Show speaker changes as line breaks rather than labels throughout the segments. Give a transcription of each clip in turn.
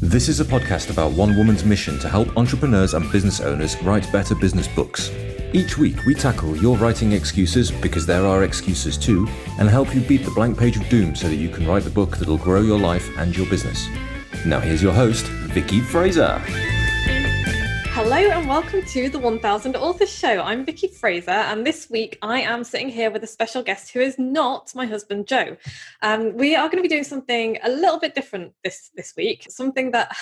This is a podcast about one woman's mission to help entrepreneurs and business owners write better business books. Each week, we tackle your writing excuses, because there are excuses too, and help you beat the blank page of doom so that you can write the book that'll grow your life and your business. Now here's your host, Vicky Fraser.
Hello and welcome to the 1000 Authors Show. I'm Vicky Fraser, and this week I am sitting here with a special guest who is not my husband, Joe. We are going to be doing something a little bit different this week, something that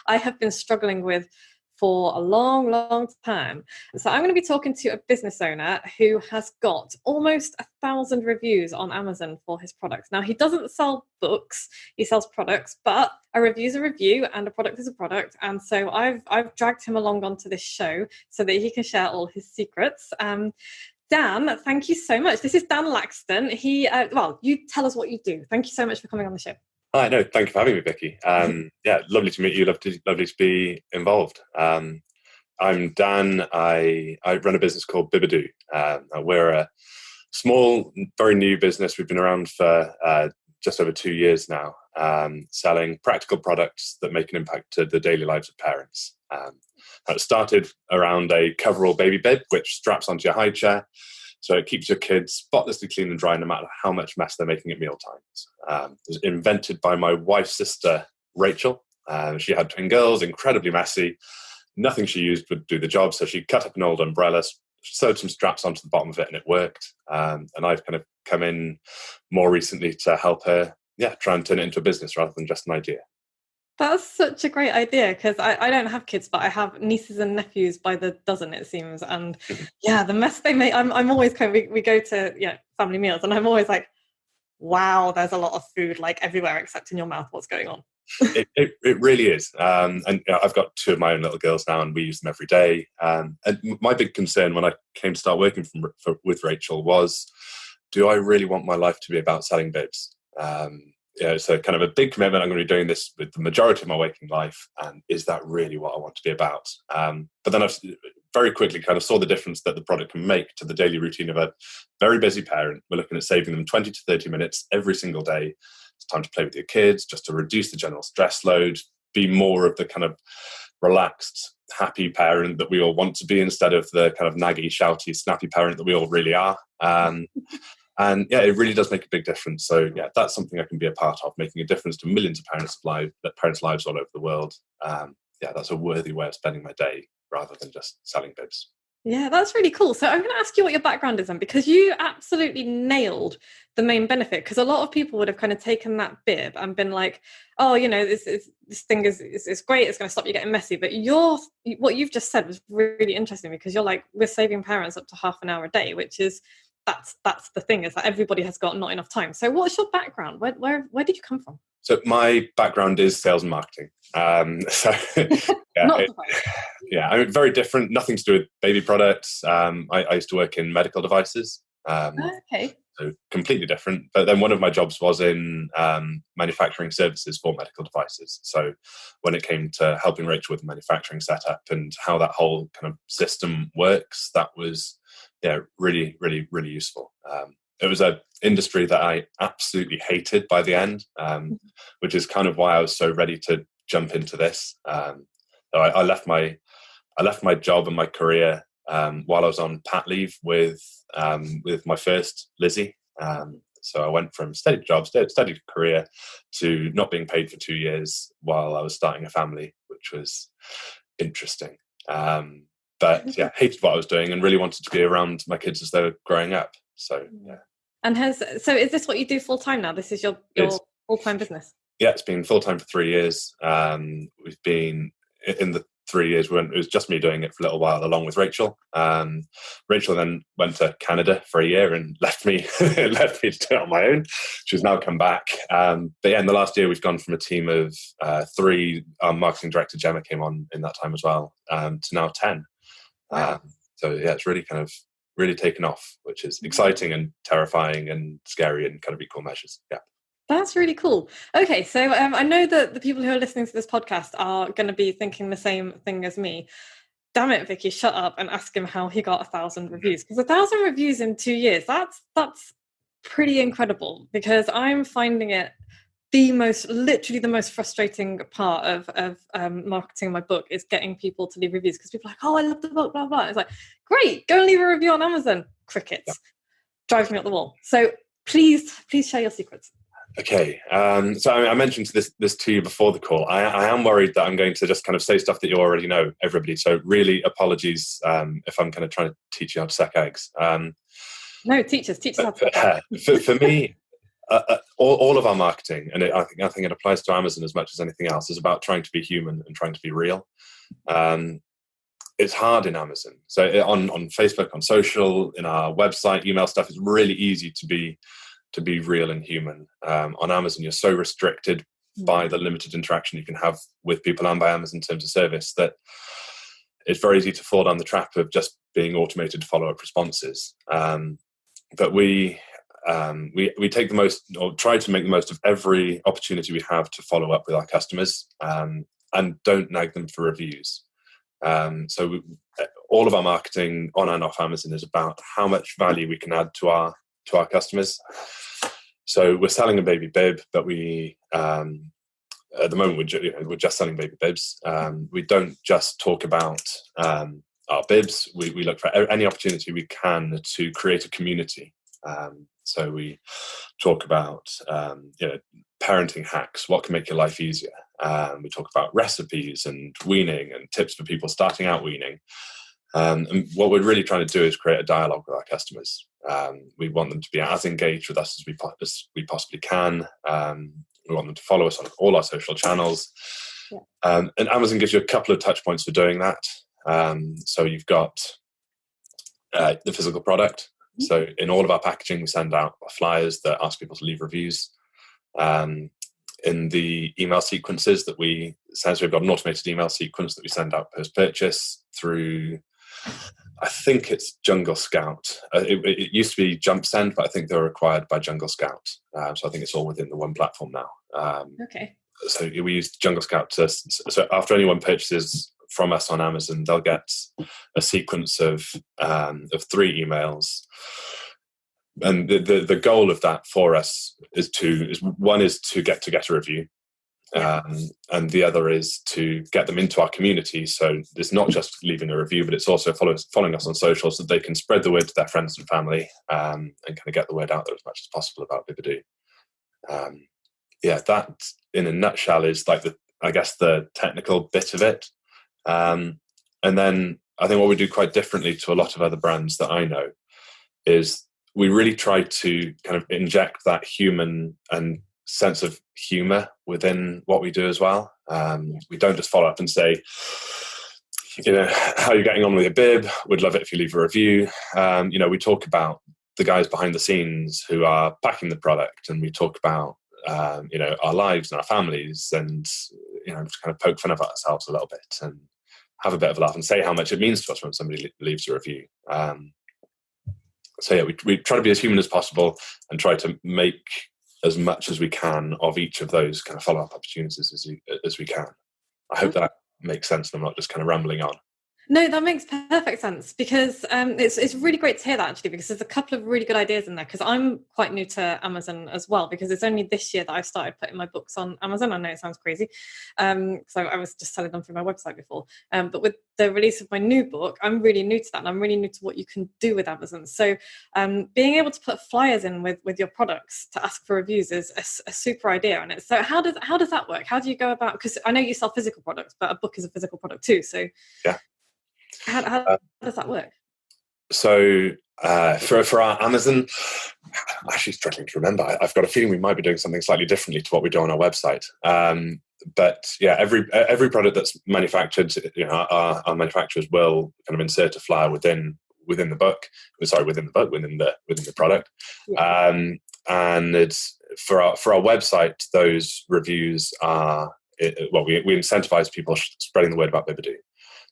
I have been struggling with for a long time. So I'm going to be talking to a business owner who has got almost 1,000 reviews on Amazon for his products. Now, he doesn't sell books, he sells products, but a review is a review and a product is a product. And so I've dragged him along onto this show so that he can share all his secrets. Dan, thank you so much. This is Dan Laxton. You tell us what you do. Thank you so much for coming on the show.
Hi, no, thank you for having me, Vicky. Lovely to meet you. Lovely to be involved. I'm Dan. I run a business called Bibs. We're a small, very new business. We've been around for just over 2 years now, selling practical products that make an impact to the daily lives of parents. It started around a coverall baby bib, which straps onto your high chair. So it keeps your kids spotlessly clean and dry no matter how much mess they're making at mealtimes. It was invented by my wife's sister, Rachel. She had twin girls, incredibly messy. Nothing she used would do the job. So she cut up an old umbrella, sewed some straps onto the bottom of it, and it worked. And I've kind of come in more recently to help her, try and turn it into a business rather than just an idea.
That's such a great idea, because I don't have kids, but I have nieces and nephews by the dozen, it seems. And the mess they make, I'm always we go to family meals, and I'm always like, wow, there's a lot of food like everywhere except in your mouth. What's going on?
It really is. I've got two of my own little girls now, and we use them every day. And my big concern when I came to start working with Rachel was, do I really want my life to be about selling bibs? So kind of a big commitment. I'm going to be doing this with the majority of my waking life. And is that really what I want to be about? But then I very quickly kind of saw the difference that the product can make to the daily routine of a very busy parent. We're looking at saving them 20 to 30 minutes every single day. It's time to play with your kids, just to reduce the general stress load, be more of the kind of relaxed, happy parent that we all want to be, instead of the kind of naggy, shouty, snappy parent that we all really are. And it really does make a big difference. So that's something I can be a part of, making a difference to millions of parents' lives all over the world. That's a worthy way of spending my day rather than just selling bibs.
Yeah, that's really cool. So I'm going to ask you what your background is then, because you absolutely nailed the main benefit. Because a lot of people would have kind of taken that bib and been like, oh, this thing is great, it's going to stop you getting messy. But what you've just said was really interesting, because you're like, we're saving parents up to half an hour a day, which is that's the thing, is that everybody has got not enough time. So what's your background? Where did you come from?
So my background is sales and marketing. I'm very different. Nothing to do with baby products. I used to work in medical devices.
Okay.
So completely different. But then one of my jobs was in manufacturing services for medical devices. So when it came to helping Rachel with the manufacturing setup and how that whole kind of system works, that was really, really, really useful. It was an industry that I absolutely hated by the end, which is kind of why I was so ready to jump into this. So I left my job and my career while I was on pat leave with my first Lizzie. So I went from steady job, steady career, to not being paid for 2 years while I was starting a family, which was interesting. But hated what I was doing and really wanted to be around my kids as they were growing up. So
And so is this what you do full time now? This is your full-time business? Yeah,
it's been full time for 3 years. We've been in the 3 years, it was just me doing it for a little while along with Rachel. Rachel then went to Canada for a year and left me to do it on my own. She's now come back. But in the last year, we've gone from a team of 3. Our marketing director, Gemma, came on in that time as well, to now 10.
Wow.
It's really kind of really taken off, which is exciting and terrifying and scary in kind of equal measures. Yeah.
That's really cool. Okay, so I know that the people who are listening to this podcast are going to be thinking the same thing as me. Damn it, Vicky, shut up and ask him how he got 1,000 reviews. Because 1,000 reviews in 2 years, that's pretty incredible, because I'm finding it literally the most frustrating part of marketing my book is getting people to leave reviews, because people are like, oh, I love the book, blah, blah. It's like, great, go and leave a review on Amazon. Crickets.
Yeah.
Drives me up the wall. So please share your secrets.
Okay. So I mentioned this to you before the call. I am worried that I'm going to just kind of say stuff that you already know, everybody. So really apologies if I'm kind of trying to teach you how to suck eggs.
No, teach us how to suck eggs.
For me, all of our marketing, and I think it applies to Amazon as much as anything else, is about trying to be human and trying to be real. It's hard in Amazon. So on Facebook, on social, in our website, email stuff, it's really easy to be real and human. On Amazon, you're so restricted by the limited interaction you can have with people and by Amazon in terms of service that it's very easy to fall down the trap of just being automated follow-up responses. But we take the most, or try to make the most of every opportunity we have to follow up with our customers, and don't nag them for reviews. So all of our marketing on and off Amazon is about how much value we can add to our customers. So we're selling a baby bib, but we at the moment we're just selling baby bibs. We don't just talk about our bibs. We look for any opportunity we can to create a community. So we talk about parenting hacks, what can make your life easier. We talk about recipes and weaning and tips for people starting out weaning. And what we're really trying to do is create a dialogue with our customers. We want them to be as engaged with us as we possibly can. We want them to follow us on all our social channels. Yeah. And Amazon gives you a couple of touch points for doing that. So you've got the physical product. Mm-hmm. So in all of our packaging, we send out flyers that ask people to leave reviews. In the email sequences that we send, so we've got an automated email sequence that we send out post-purchase through, I think it's Jungle Scout. It used to be Jump Send, but I think they were acquired by Jungle Scout. So I think it's all within the one platform now.
Okay.
So we use Jungle Scout so after anyone purchases from us on Amazon, they'll get a sequence of 3 emails. And the goal of that for us is one is to get a review, and the other is to get them into our community. So it's not just leaving a review, but it's also following us on social, so that they can spread the word to their friends and family, and kind of get the word out there as much as possible about Bibadoo. That in a nutshell is like the technical bit of it. And then I think what we do quite differently to a lot of other brands that I know is we really try to kind of inject that human and sense of humor within what we do as well. We don't just follow up and say, how are you getting on with your bib? We'd love it if you leave a review. We talk about the guys behind the scenes who are packing the product, and we talk about, our lives and our families, and, just kind of poke fun of ourselves a little bit and have a bit of a laugh and say how much it means to us when somebody leaves a review. We try to be as human as possible and try to make as much as we can of each of those kind of follow-up opportunities as we can. I hope that makes sense and I'm not just kind of rambling on.
No, that makes perfect sense, because it's really great to hear that, actually, because there's a couple of really good ideas in there, because I'm quite new to Amazon as well, because it's only this year that I started putting my books on Amazon. I know it sounds crazy, so I was just selling them through my website before, but with the release of my new book, I'm really new to that, and I'm really new to what you can do with Amazon. So being able to put flyers in with your products to ask for reviews is a super idea. And so how does that work? How do you go about, because I know you sell physical products, but a book is a physical product too, so yeah. How does that work?
So for our Amazon, I'm actually struggling to remember. I've got a feeling we might be doing something slightly differently to what we do on our website. But yeah, every product that's manufactured, our manufacturers will kind of insert a flyer within the product. Yeah. And it's for our website, those reviews are we incentivize people spreading the word about Bibadoo.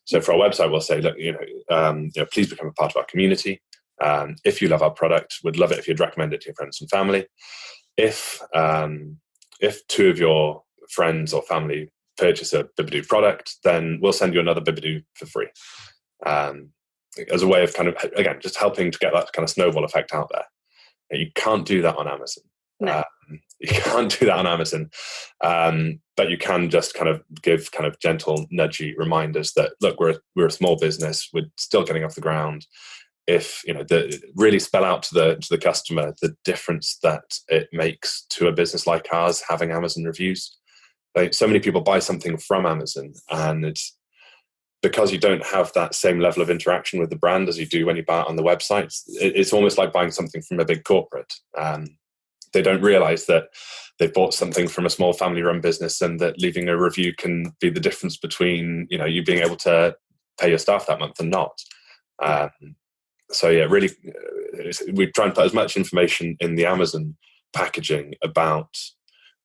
So for our website, we'll say, look, please become a part of our community. If you love our product, we'd love it if you'd recommend it to your friends and family. If 2 of your friends or family purchase a Bibadoo product, then we'll send you another Bibadoo for free. As a way of kind of, again, just helping to get that kind of snowball effect out there. You can't do that on Amazon.
No.
You can't do that on Amazon. But you can just kind of give kind of gentle, nudgy reminders that, look, we're a small business. We're still getting off the ground. If, really spell out to the customer the difference that it makes to a business like ours having Amazon reviews. Like, so many people buy something from Amazon, and it's because you don't have that same level of interaction with the brand as you do when you buy it on the website. It's almost like buying something from a big corporate. They don't realize that they've bought something from a small family-run business, and that leaving a review can be the difference between, you being able to pay your staff that month and not. So yeah, really, we try and put as much information in the Amazon packaging about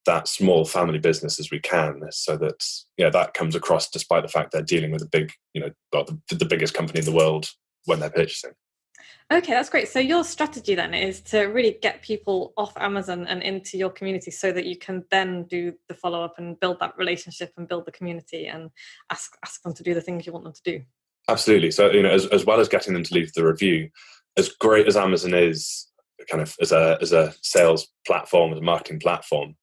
that small family business as we can, so that that comes across, despite the fact they're dealing with a big, the biggest company in the world when they're purchasing.
Okay, that's great. So your strategy then is to really get people off Amazon and into your community, so that you can then do the follow-up and build that relationship and build the community and ask them to do the things you want them to do.
Absolutely. So, as well as getting them to leave the review, as great as Amazon is kind of as a sales platform, as a marketing platform,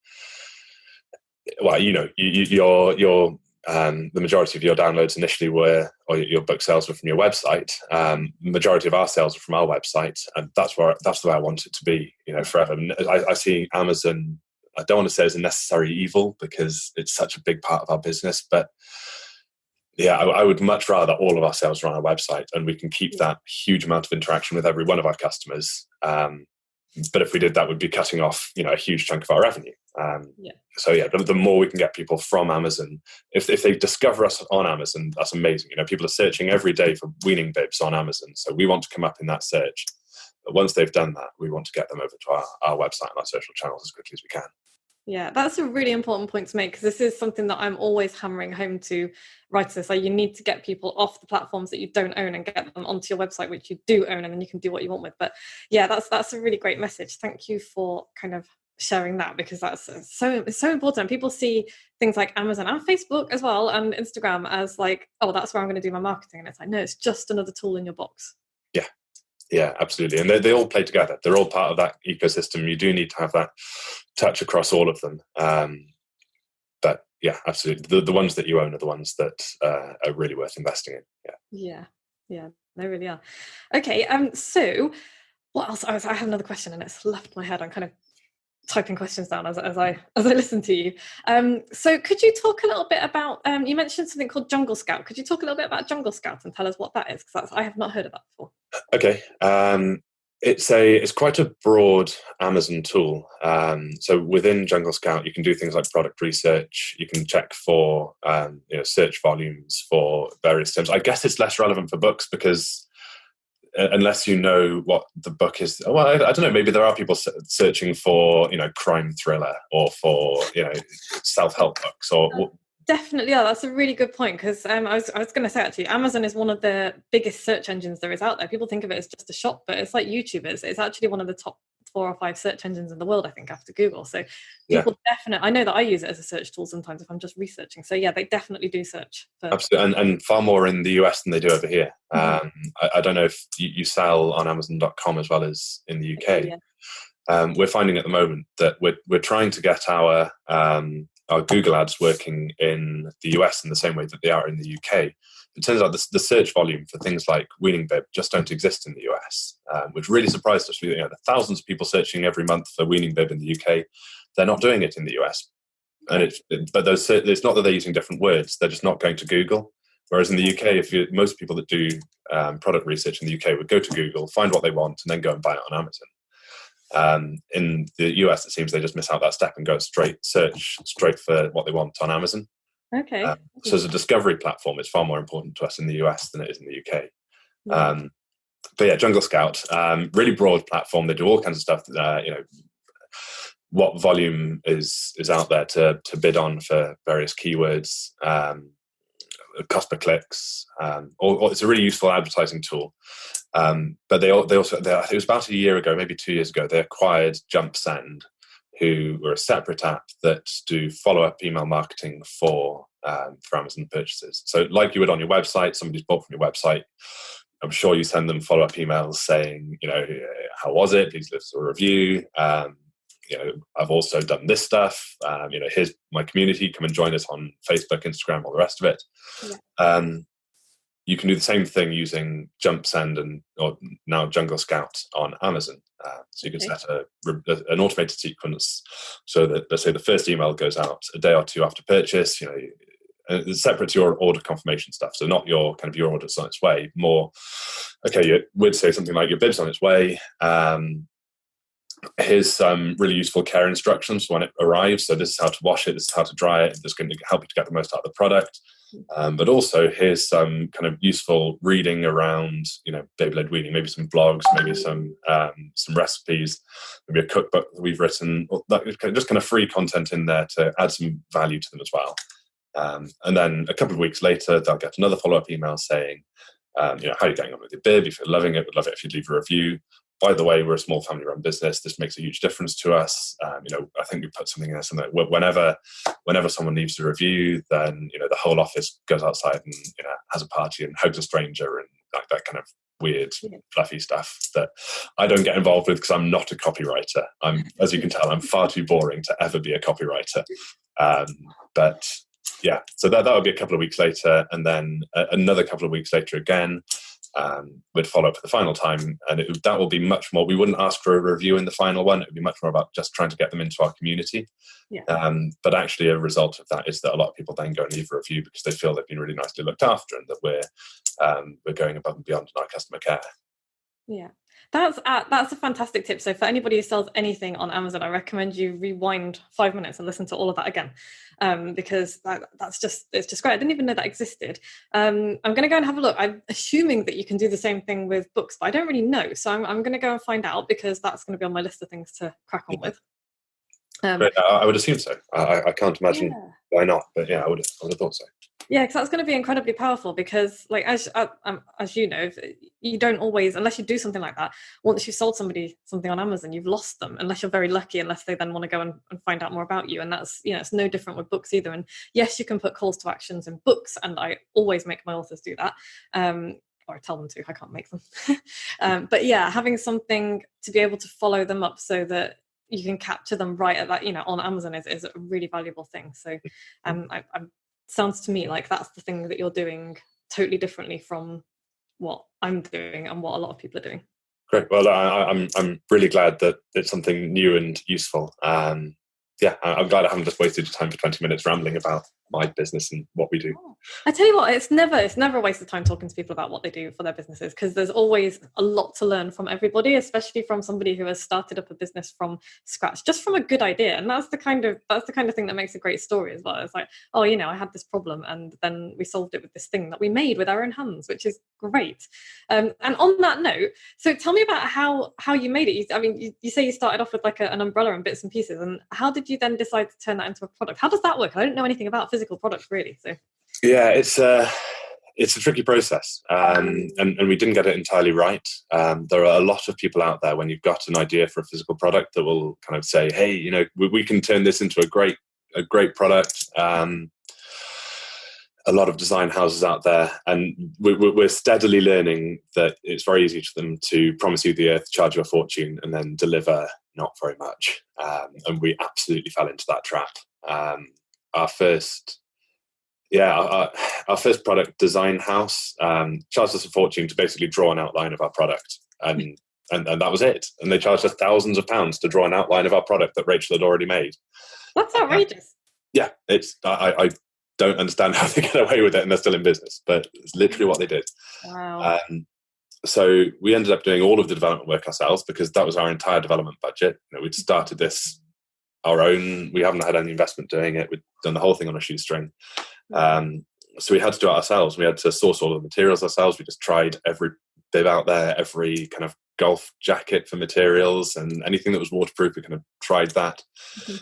well, your the majority of your downloads initially were, or your book sales were from your website. The majority of our sales are from our website, and that's the way I want it to be, forever. I see Amazon, I don't want to say it's a necessary evil, because it's such a big part of our business, but yeah, I would much rather all of our sales are on our website, and we can keep that huge amount of interaction with every one of our customers. But if we did that, we'd be cutting off, a huge chunk of our revenue. So yeah, the more we can get people from Amazon, if they discover us on Amazon, that's amazing. People are searching every day for weaning bibs on Amazon, so we want to come up in that search. But once they've done that, we want to get them over to our website and our social channels as quickly as we can.
Yeah, that's a really important point to make, because this is something that I'm always hammering home to writers. Like, you need to get people off the platforms that you don't own and get them onto your website, which you do own, and then you can do what you want with. But yeah, that's a really great message. Thank you for kind of sharing that, because that's so important. People see things like Amazon and Facebook as well, and Instagram as like, oh, that's where I'm going to do my marketing. And it's like, no, it's just another tool in your box.
Yeah, absolutely. And they all play together. They're all part of that ecosystem. You do need to have that touch across all of them. But yeah, absolutely. The ones that you own are the ones that are really worth investing in.
Yeah, they really are. Okay, so what else? I have another question, and it's left my head. I'm kind of typing questions down as I listen to you. So could you talk a little bit about, you mentioned something called Jungle Scout. Could you talk a little bit about Jungle Scout and tell us what that is? Because I have not heard of that before.
Okay. It's quite a broad Amazon tool. So within Jungle Scout, you can do things like product research. You can check for search volumes for various terms. I guess it's less relevant for books, because unless you know what the book is, well, I don't know. Maybe there are people searching for crime thriller, or for self-help books, or
definitely. Yeah, that's a really good point, because I was going to say, actually, Amazon is one of the biggest search engines there is out there. People think of it as just a shop, but it's like YouTube is. It's actually one of the top 4 or 5 search engines in the world, I think, after Google. So people definitely, I know that I use it as a search tool sometimes if I'm just researching. So yeah, they definitely do search for...
Absolutely, and far more in the US than they do over here. I don't know if you sell on Amazon.com as well as in the UK. Yeah. We're finding at the moment that we're trying to get our Google ads working in the US in the same way that they are in the UK. It turns out the search volume for things like weaning bib just don't exist in the US, which really surprised us. There are thousands of people searching every month for weaning bib in the UK. They're not doing it in the US. And it's not that they're using different words, they're just not going to Google. Whereas in the UK, most people that do product research in the UK would go to Google, find what they want, and then go and buy it on Amazon. In the US, it seems they just miss out that step and go straight for what they want on Amazon.
Okay.
So as a discovery platform, it's far more important to us in the US than it is in the UK. But yeah, Jungle Scout, really broad platform. They do all kinds of stuff. What volume is out there to bid on for various keywords, cost per clicks. It's a really useful advertising tool. But they also, it was about a year ago, maybe 2 years ago, they acquired JumpSend, who were a separate app that do follow-up email marketing for Amazon purchases. So like you would on your website, somebody's bought from your website, I'm sure you send them follow-up emails saying, how was it? Please leave us a review. I've also done this stuff. Here's my community. Come and join us on Facebook, Instagram, all the rest of it.
Yeah.
You can do the same thing using Jump Send or now Jungle Scout on Amazon. So you can set an automated sequence so that, let's say, the first email goes out a day or two after purchase. It's separate to your order confirmation stuff. So not your order's on its way. More, okay, you would say something like your bib's on its way. Here's some really useful care instructions when it arrives. So this is how to wash it. This is how to dry it. This is going to help you to get the most out of the product. But also here's some kind of useful reading around, baby-led weaning, maybe some blogs, maybe some recipes, maybe a cookbook that we've written, just kind of free content in there to add some value to them as well. And then a couple of weeks later, they'll get another follow-up email saying, how are you getting on with your bib? If you're loving it, we'd love it if you'd leave a review. By the way, we're a small family-run business. This makes a huge difference to us. I think we put something in there, something like whenever someone leaves a review, then the whole office goes outside and has a party and hugs a stranger and like that kind of weird, fluffy stuff that I don't get involved with because I'm not a copywriter. As you can tell, I'm far too boring to ever be a copywriter. But yeah, so that would be a couple of weeks later, and then another couple of weeks later again. We'd follow up for the final time, and that will be much more. We wouldn't ask for a review in the final one. It would be much more about just trying to get them into our community. But actually, a result of that is that a lot of people then go and leave a review because they feel they've been really nicely looked after and that we're going above and beyond in our customer care. Yeah.
That's a fantastic tip. So for anybody who sells anything on Amazon, I recommend you rewind 5 minutes and listen to all of that again, because it's just great. I didn't even know that existed. I'm going to go and have a look. I'm assuming that you can do the same thing with books, but I don't really know. So I'm going to go and find out because that's going to be on my list of things to crack on with.
But I would assume so. I can't imagine why not, but yeah, I would have thought so.
Yeah, because that's going to be incredibly powerful because, like, as you know, you don't always, unless you do something like that, once you've sold somebody something on Amazon, you've lost them, unless you're very lucky, unless they then want to go and find out more about you. And that's, it's no different with books either. And yes, you can put calls to actions in books, and I always make my authors do that. Or I tell them to, I can't make them. But yeah, having something to be able to follow them up so that you can capture them right at that, on Amazon is a really valuable thing. So sounds to me like that's the thing that you're doing totally differently from what I'm doing and what a lot of people are doing.
Great. Well, I'm really glad that it's something new and useful. I'm glad I haven't just wasted your time for 20 minutes rambling about my business and what we do.
I tell you what, it's never a waste of time talking to people about what they do for their businesses, because there's always a lot to learn from everybody, especially from somebody who has started up a business from scratch, just from a good idea. And that's the kind of thing that makes a great story as well. It's like, I had this problem and then we solved it with this thing that we made with our own hands, which is great. And on that note, so tell me about how you made it. You say you started off with like an umbrella and bits and pieces, and how did you then decide to turn that into a product? How does that work? I don't know anything about physical products really. So
yeah, it's a tricky process, and we didn't get it entirely right. There are a lot of people out there when you've got an idea for a physical product that will kind of say, hey, we can turn this into a great product. A lot of design houses out there, and we're steadily learning that it's very easy for them to promise you the earth, charge you a fortune, and then deliver not very much. And we absolutely fell into that trap. Our first product design house charged us a fortune to basically draw an outline of our product, and that was it. And they charged us thousands of pounds to draw an outline of our product that Rachel had already made.
That's outrageous.
Yeah, it's I don't understand how they get away with it, and they're still in business, but it's literally what they did.
Wow.
So we ended up doing all of the development work ourselves because that was our entire development budget. We'd started this our own. We haven't had any investment doing it. We'd done the whole thing on a shoestring. So we had to do it ourselves. We had to source all of the materials ourselves. We just tried every bib out there, every kind of golf jacket for materials, and anything that was waterproof, we kind of tried that. Mm-hmm.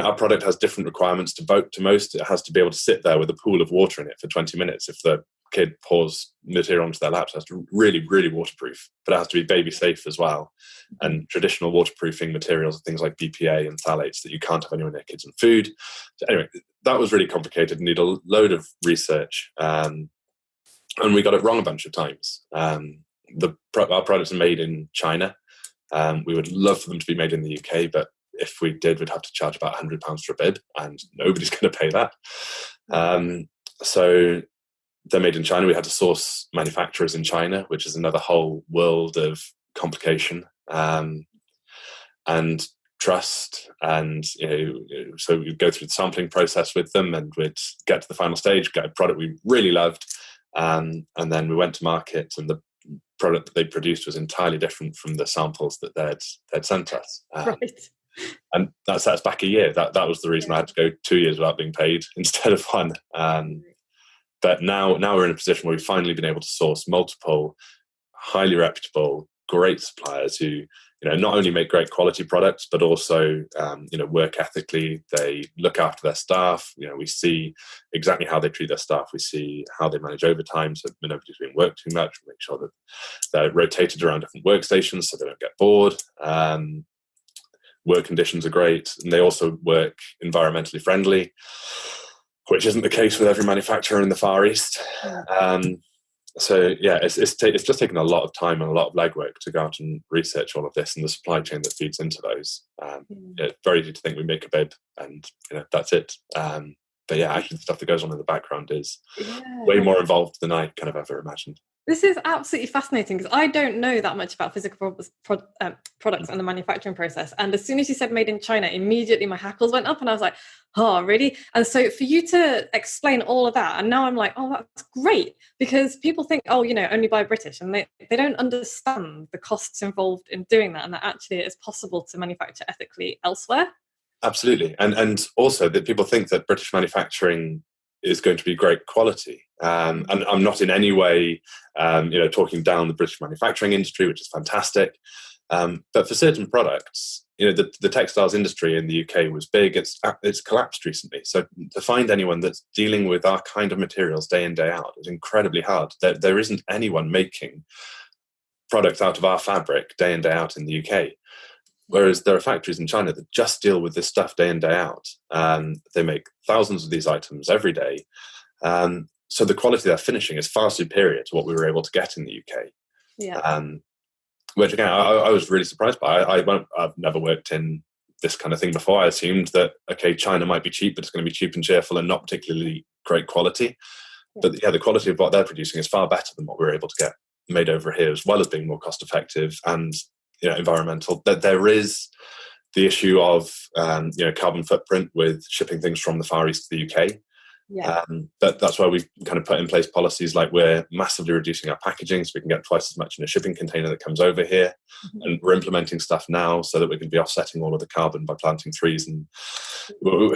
Our product has different requirements to most. It has to be able to sit there with a pool of water in it for 20 minutes. If the kid pours material onto their laps, it has to really, really waterproof, but it has to be baby safe as well. And traditional waterproofing materials are things like BPA and phthalates that you can't have anywhere near kids and food. So anyway, that was really complicated and needed a load of research. And we got it wrong a bunch of times. Our products are made in China. We would love for them to be made in the UK, but if we did, we'd have to charge about £100 for a bib, and nobody's going to pay that. So they're made in China. We had to source manufacturers in China, which is another whole world of complication and trust. And so we'd go through the sampling process with them, and we'd get to the final stage, get a product we really loved, and then we went to market, and the product that they produced was entirely different from the samples that they'd sent us.
Right.
And that set us back a year. That was the reason I had to go 2 years without being paid instead of one. But now we're in a position where we've finally been able to source multiple highly reputable, great suppliers who, not only make great quality products, but also, work ethically. They look after their staff. We see exactly how they treat their staff. We see how they manage overtime, so nobody's doing work too much. We make sure that they're rotated around different workstations so they don't get bored. Work conditions are great, and they also work environmentally friendly, which isn't the case with every manufacturer in the Far East. So yeah, it's just taken a lot of time and a lot of legwork to go out and research all of this and the supply chain that feeds into those. It's very easy to think we make a bib and that's it. But yeah, actually the stuff that goes on in the background is way more involved than I kind of ever imagined.
This is absolutely fascinating because I don't know that much about physical products and the manufacturing process. And as soon as you said made in China, immediately my hackles went up and I was like, oh, really? And so for you to explain all of that, and now I'm like, oh, that's great, because people think, oh, only buy British, and they don't understand the costs involved in doing that, and that actually it is possible to manufacture ethically elsewhere.
Absolutely. And also that people think that British manufacturing is going to be great quality. And I'm not in any way, talking down the British manufacturing industry, which is fantastic. But for certain products, the textiles industry in the UK was big. It's collapsed recently. So to find anyone that's dealing with our kind of materials day in, day out is incredibly hard. There isn't anyone making products out of our fabric day in, day out in the UK. Whereas there are factories in China that just deal with this stuff day in, day out. They make thousands of these items every day. So the quality they're finishing is far superior to what we were able to get in the UK.
Yeah.
Which again, I was really surprised by. I've never worked in this kind of thing before. I assumed that, okay, China might be cheap, but it's going to be cheap and cheerful and not particularly great quality. Yeah. But yeah, the quality of what they're producing is far better than what we're able to get made over here, as well as being more cost effective and environmental. That there is the issue of carbon footprint with shipping things from the Far East to the UK.
Yeah.
That's why we've kind of put in place policies like we're massively reducing our packaging so we can get twice as much in a shipping container that comes over here. Mm-hmm. And we're implementing stuff now so that we can be offsetting all of the carbon by planting trees, and we're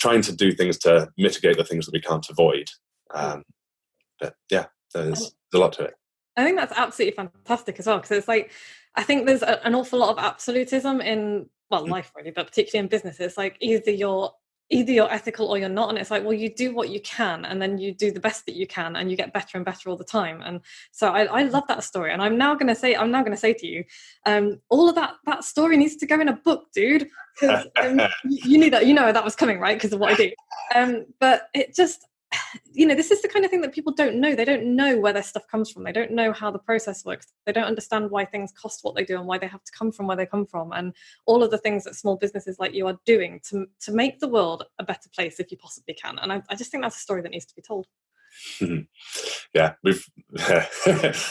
trying to do things to mitigate the things that we can't avoid. But yeah, there's a lot to it.
I think that's absolutely fantastic as well, because it's like, I think there's an awful lot of absolutism in, life really, but particularly in business. It's like either you're ethical or you're not, and it's like, well, you do what you can, and then you do the best that you can, and you get better and better all the time. And so I love that story, and I'm now going to say to you, all of that story needs to go in a book, dude, because you knew that was coming, right? Because of what I do. But it just, this is the kind of thing that people don't know. They don't know where their stuff comes from. They don't know how the process works. They don't understand why things cost what they do and why they have to come from where they come from, and all of the things that small businesses like you are doing to make the world a better place if you possibly can. And I just think that's a story that needs to be told.
Yeah,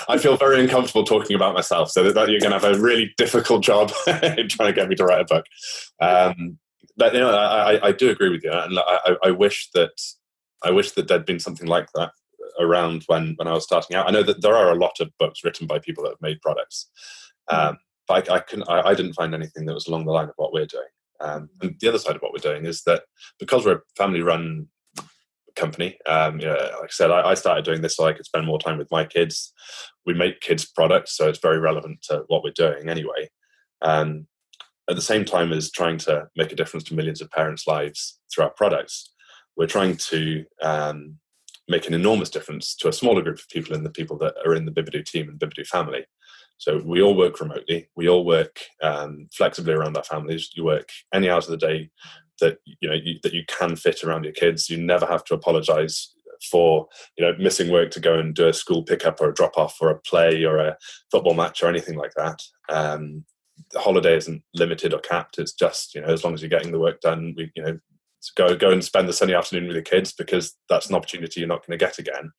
I feel very uncomfortable talking about myself, so that you're going to have a really difficult job in trying to get me to write a book. But I do agree with you, and I wish that there'd been something like that around when I was starting out. I know that there are a lot of books written by people that have made products, but I didn't find anything that was along the line of what we're doing. And the other side of what we're doing is that because we're a family-run company, like I said, I started doing this so I could spend more time with my kids. We make kids products, so it's very relevant to what we're doing anyway. At the same time as trying to make a difference to millions of parents' lives through our products, we're trying to make an enormous difference to a smaller group of people and the people that are in the Bibidoo team and Bibidoo family. So we all work remotely. We all work flexibly around our families. You work any hours of the day that you can fit around your kids. You never have to apologise for missing work to go and do a school pickup or a drop off or a play or a football match or anything like that. the holiday isn't limited or capped. It's just, as long as you're getting the work done, go and spend the sunny afternoon with your kids, because that's an opportunity you're not going to get again.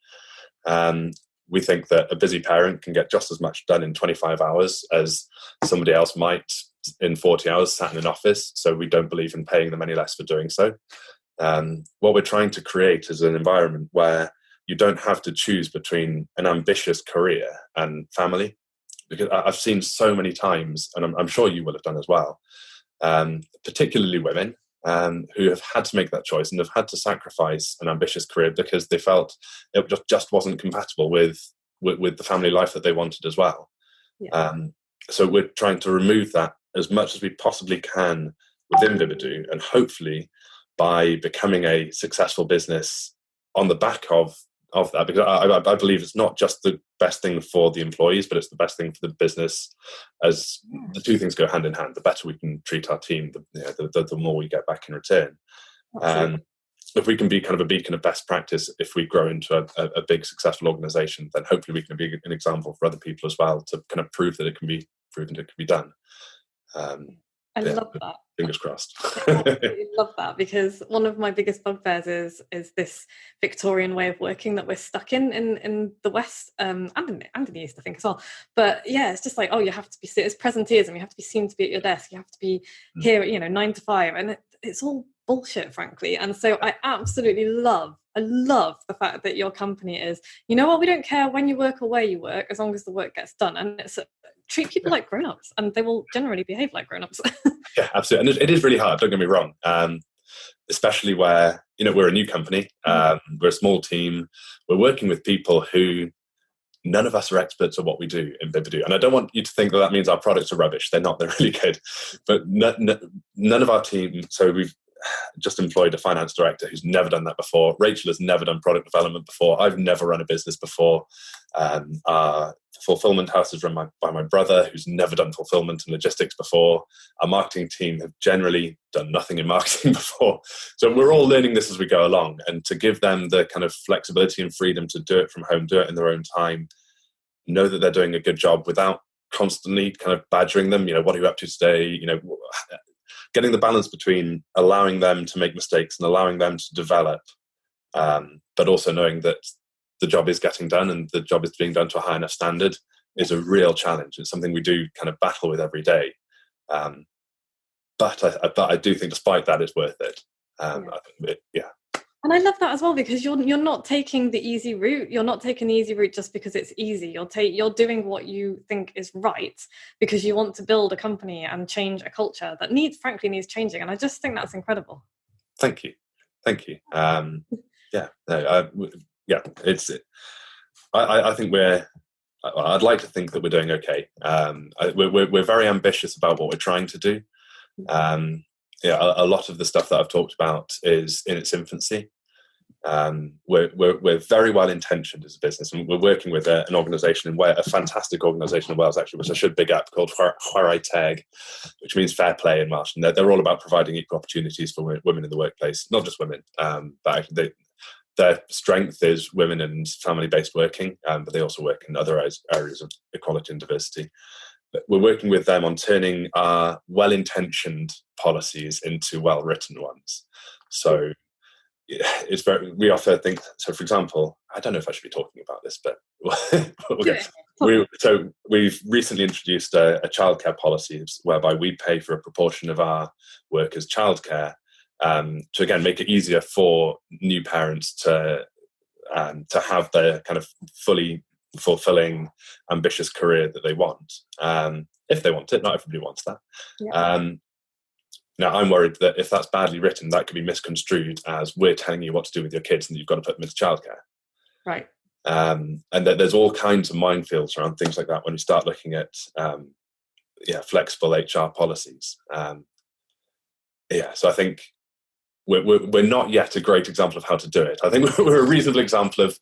We think that a busy parent can get just as much done in 25 hours as somebody else might in 40 hours sat in an office. So we don't believe in paying them any less for doing so. What we're trying to create is an environment where you don't have to choose between an ambitious career and family. Because I've seen so many times, and I'm sure you will have done as well, particularly women, who have had to make that choice and have had to sacrifice an ambitious career because they felt it just wasn't compatible with the family life that they wanted as well. Yeah. So we're trying to remove that as much as we possibly can within Bibadoo, and hopefully by becoming a successful business on the back of that, because I believe it's not just the best thing for the employees, but it's the best thing for the business, as the two things go hand in hand. The better we can treat our team, the more we get back in return. If we can be kind of a beacon of best practice, if we grow into a big successful organization, then hopefully we can be an example for other people as well, to kind of prove that it can be proven it can be done.
I love that.
Fingers crossed.
I absolutely love that, because one of my biggest bugbears is this Victorian way of working that we're stuck in the West, and in the East, I think, as well. But yeah, it's just like, you have to be, it's presenteeism. You have to be seen to be at your desk. You have to be here, 9 to 5, and it's all bullshit, frankly. And so I absolutely love the fact that your company is, we don't care when you work or where you work, as long as the work gets done. And it's treat people like grown-ups, and they will generally behave like grown-ups.
Yeah, absolutely. And it is really hard, don't get me wrong, especially where we're a new company, we're a small team, we're working with people who none of us are experts at what we do in Bibadoo. And I don't want you to think that means our products are rubbish. They're not. They're really good. But none of our team, so we've just employed a finance director who's never done that before. Rachel has never done product development before. I've never run a business before. Our fulfillment house is run by my brother, who's never done fulfillment and logistics before. Our marketing team have generally done nothing in marketing before. So we're all learning this as we go along, and to give them the kind of flexibility and freedom to do it from home, do it in their own time, know that they're doing a good job without constantly kind of badgering them. What are you up to today? Getting the balance between allowing them to make mistakes and allowing them to develop, but also knowing that the job is getting done and the job is being done to a high enough standard is a real challenge. It's something we do kind of battle with every day. But I do think despite that, it's worth it.
And I love that as well, because you're not taking the easy route. You're not taking the easy route just because it's easy. You're doing what you think is right because you want to build a company and change a culture that frankly needs changing. And I just think that's incredible.
Thank you. I think I'd like to think that we're doing okay. We're very ambitious about what we're trying to do. A lot of the stuff that I've talked about is in its infancy. We're very well intentioned as a business, and we're working with an organisation in Wales, a fantastic organisation in Wales actually, which I should big up, called Chwarae, which means fair play in Welsh. And they're all about providing equal opportunities for women in the workplace, not just women, but actually their strength is women and family-based working, but they also work in other areas of equality and diversity. But we're working with them on turning our well-intentioned policies into well-written ones. So we offer things. So, for example, I don't know if I should be talking about this, but we've recently introduced a childcare policy whereby we pay for a proportion of our workers' childcare, to again make it easier for new parents to have their kind of fully fulfilling, ambitious career that they want, if they want it. Not everybody wants that. Yeah. Now, I'm worried that if that's badly written, that could be misconstrued as we're telling you what to do with your kids and you've got to put them into childcare.
Right.
And that there's all kinds of minefields around things like that when you start looking at flexible HR policies. So I think we're not yet a great example of how to do it. I think we're a reasonable example of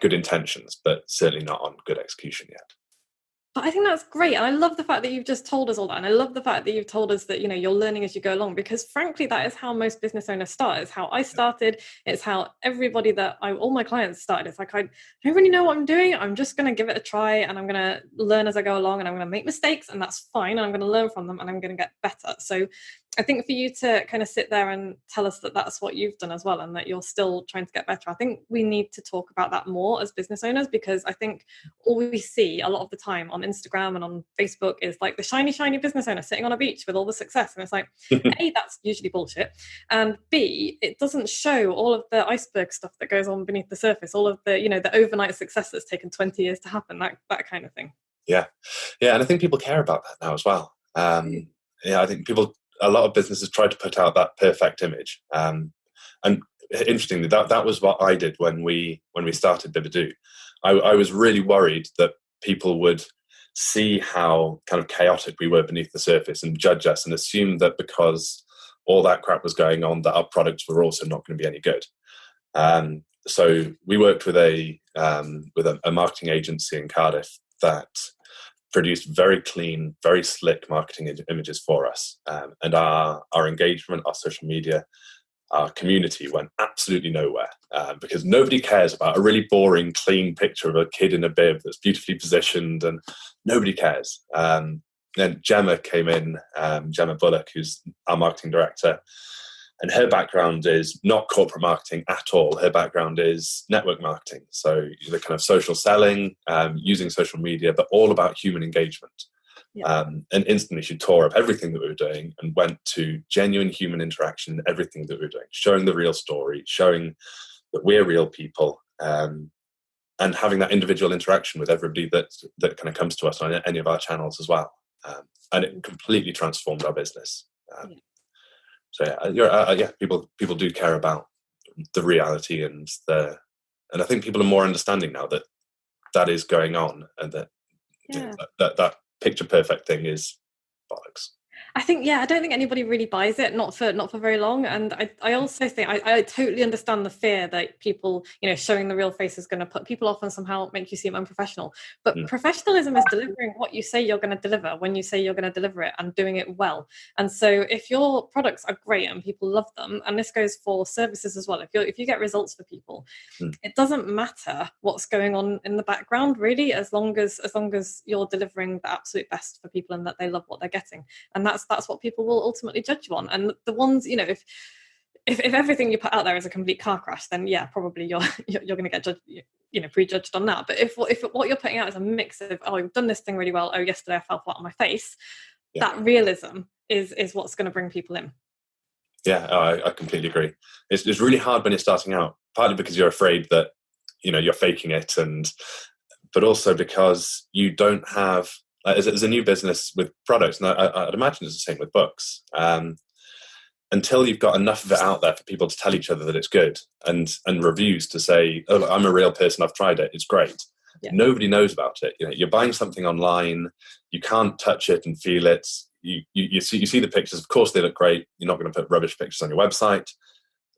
good intentions, but certainly not on good execution yet.
But I think that's great. And I love the fact that you've just told us all that. And I love the fact that you've told us that, you're learning as you go along, because frankly, that is how most business owners start. It's how I started. It's how everybody all my clients started. It's like, I don't really know what I'm doing. I'm just going to give it a try, and I'm going to learn as I go along, and I'm going to make mistakes, and that's fine. And I'm going to learn from them, and I'm going to get better. So I think for you to kind of sit there and tell us that that's what you've done as well, and that you're still trying to get better, I think we need to talk about that more as business owners, because I think all we see a lot of the time on Instagram and on Facebook is like the shiny business owner sitting on a beach with all the success. And it's like, A, that's usually bullshit. And B, it doesn't show all of the iceberg stuff that goes on beneath the surface, all of the, the overnight success that's taken 20 years to happen, that kind of thing.
Yeah. And I think people care about that now as well. I think a lot of businesses try to put out that perfect image. And interestingly, that was what I did when we started Bibadoo. I was really worried that people would see how kind of chaotic we were beneath the surface and judge us and assume that because all that crap was going on, that our products were also not going to be any good. So we worked with a marketing agency in Cardiff that produced very clean, very slick marketing images for us. And our engagement, our social media, our community went absolutely nowhere because nobody cares about a really boring, clean picture of a kid in a bib that's beautifully positioned, and nobody cares. Then Gemma came in, Gemma Bullock, who's our marketing director, and her background is not corporate marketing at all. Her background is network marketing. So the kind of social selling, using social media, but all about human engagement. Yeah. And instantly she tore up everything that we were doing and went to genuine human interaction in everything that we were doing, showing the real story, showing that we're real people, and having that individual interaction with everybody that kind of comes to us on any of our channels as well. And it completely transformed our business. So people do care about the reality, and I think people are more understanding now that is going on, and that picture perfect thing is bollocks.
I think, I don't think anybody really buys it, not for very long. And I also think I totally understand the fear that people, showing the real face is going to put people off and somehow make you seem unprofessional. But professionalism is delivering what you say you're going to deliver when you say you're going to deliver it, and doing it well. And so if your products are great and people love them, and this goes for services as well, if you get results for people, it doesn't matter what's going on in the background, really, as long as you're delivering the absolute best for people and that they love what they're getting. And that's what people will ultimately judge you on. And the ones, if everything you put out there is a complete car crash, then probably you're going to get judged, prejudged on that. But if what you're putting out is a mix of, I've done this thing really well, yesterday I fell flat on my face, that realism is what's going to bring people in.
I completely agree. It's really hard when you're starting out, partly because you're afraid that you're faking it, but also because you don't have, as a new business with products, and I'd imagine it's the same with books, until you've got enough of it out there for people to tell each other that it's good, and reviews to say, oh, look, I'm a real person, I've tried it, it's great. Nobody knows about it. You're buying something online, you can't touch it and feel it. You see the pictures, of course they look great, you're not going to put rubbish pictures on your website.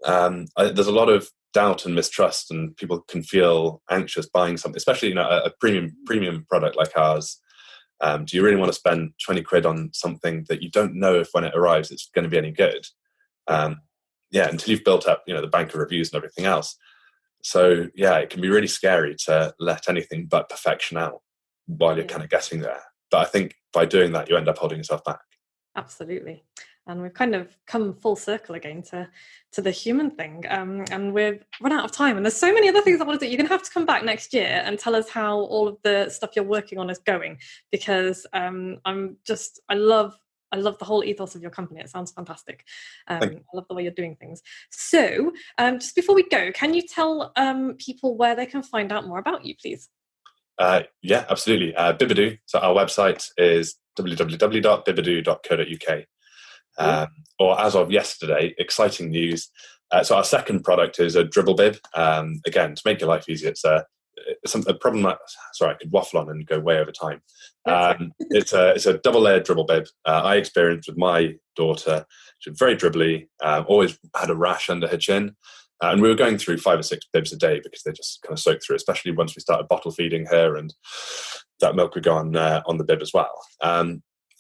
There's a lot of doubt and mistrust, and people can feel anxious buying something, especially a premium product like ours. Do you really want to spend 20 quid on something that you don't know if when it arrives it's going to be any good? Until you've built up, the bank of reviews and everything else. So it can be really scary to let anything but perfection out while you're kind of getting there. But I think by doing that, you end up holding yourself back.
Absolutely. And we've kind of come full circle again to the human thing. And we've run out of time. And there's so many other things I want to do. You're going to have to come back next year and tell us how all of the stuff you're working on is going, because I love the whole ethos of your company. It sounds fantastic. I love the way you're doing things. So just before we go, can you tell people where they can find out more about you, please?
Absolutely. Bibadoo. So our website is www.bibadoo.co.uk. Or as of yesterday, exciting news. So our second product is a dribble bib. Again, to make your life easier, it's a problem. Sorry, I could waffle on and go way over time. It's a double-layered dribble bib. I experienced with my daughter. She's very dribbly. Always had a rash under her chin. And we were going through 5 or 6 bibs a day because they just kind of soak through, especially once we started bottle feeding her, and that milk would go on the bib as well.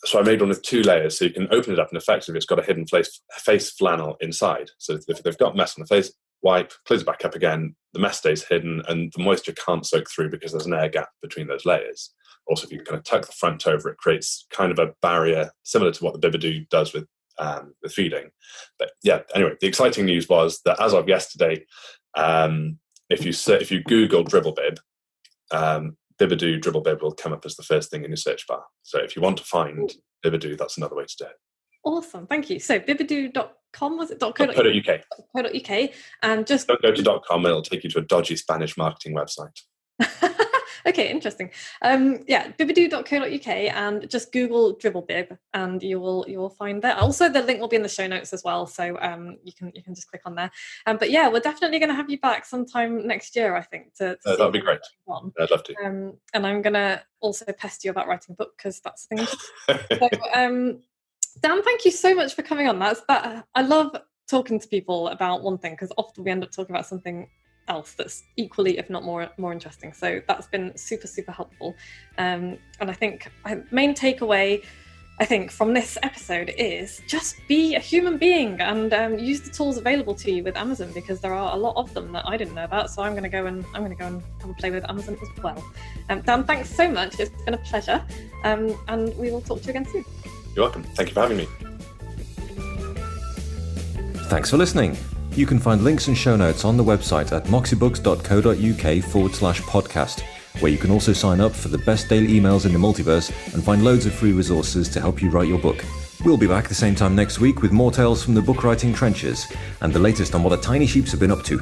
So I made one with 2 layers, so you can open it up and effectively it's got a hidden face flannel inside. So if they've got mess on the face, wipe, close it back up again, the mess stays hidden and the moisture can't soak through because there's an air gap between those layers. Also, if you kind of tuck the front over, it creates kind of a barrier similar to what the Bibadoo does with feeding. But yeah, anyway, the exciting news was that as of yesterday, if you Google dribble bib, Bibadoo dribble bib will come up as the first thing in your search bar. So if you want to find Bibadoo, that's another way to do it.
Awesome, thank you. So bibadoo.com, was it .co.uk?
.co.uk.
And just
don't go to .com, it'll take you to a dodgy Spanish marketing website.
Okay, interesting. Bibadoo.co.uk, and just Google dribble bib and you will find that. Also, the link will be in the show notes as well, so you can just click on there. But yeah, we're definitely going to have you back sometime next year, I think.
That'd be great. I'd love to.
And I'm going to also pester you about writing a book because that's the thing. So, Dan, thank you so much for coming on. I love talking to people about one thing because often we end up talking about something else that's equally, if not more interesting. So that's been super, super helpful. And I think my main takeaway, I think, from this episode is just be a human being and use the tools available to you with Amazon, because there are a lot of them that I didn't know about. So I'm going to go and have a play with Amazon as well. Dan, thanks so much. It's been a pleasure. And we will talk to you again soon.
You're welcome. Thank you for having me.
Thanks for listening. You can find links and show notes on the website at moxiebooks.co.uk/podcast, where you can also sign up for the best daily emails in the multiverse and find loads of free resources to help you write your book. We'll be back the same time next week with more tales from the book writing trenches and the latest on what the tiny sheeps have been up to.